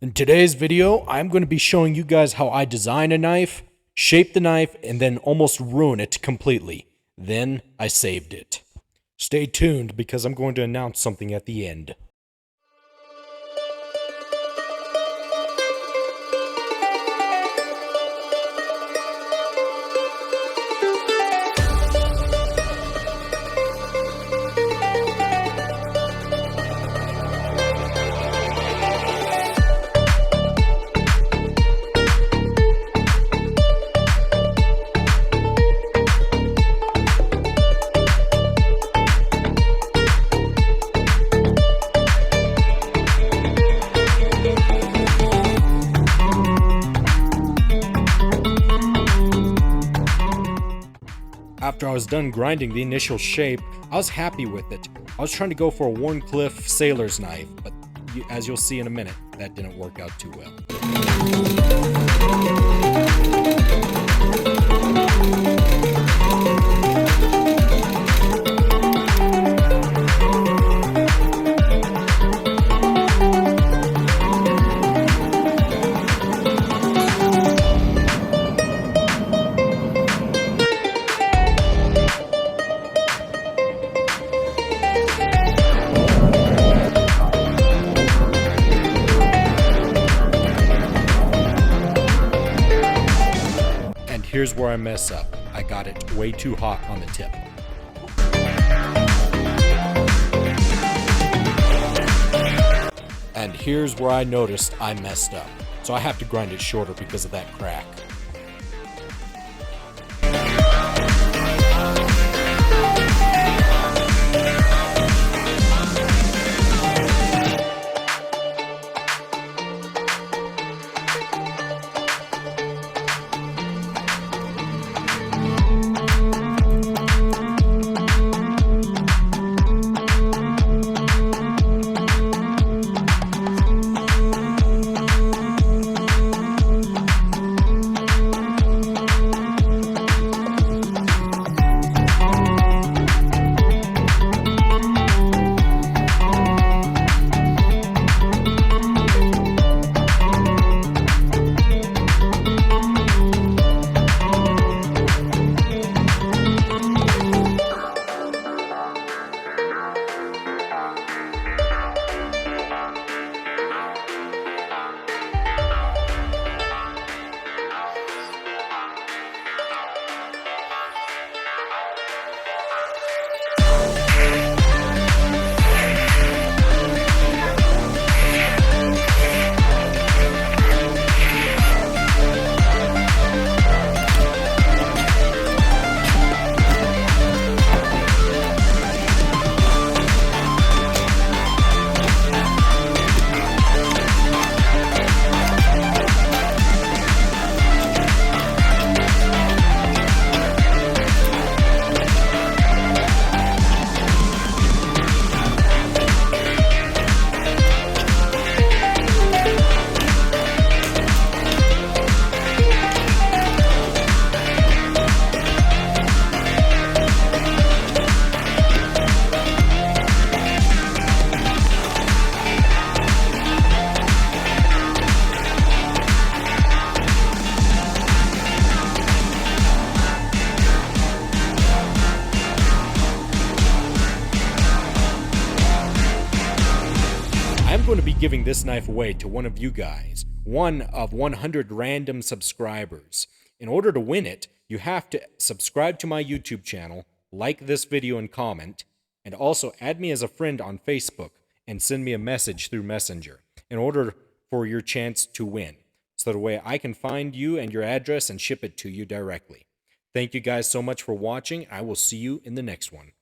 In today's video, I'm going to be showing you guys how I design a knife, shape the knife, and then almost ruin it completely. Then I saved it. Stay tuned because I'm going to announce something at the end. After I was done grinding the initial shape, I was happy with it. I was trying to go for a Warncliffe sailor's knife, but as you'll see in a minute, that didn't work out too well. Here's where I mess up. I got it way too hot on the tip. And here's where I noticed I messed up. So I have to grind it shorter because of that crack. I'm going to be giving this knife away to one of you guys, one of 100 random subscribers. In order to win it, you have to subscribe to my YouTube channel, like this video and comment, and also add me as a friend on Facebook and send me a message through Messenger in order for your chance to win, so that way I can find you and your address and ship it to you directly. Thank you guys so much for watching. I will see you in the next one.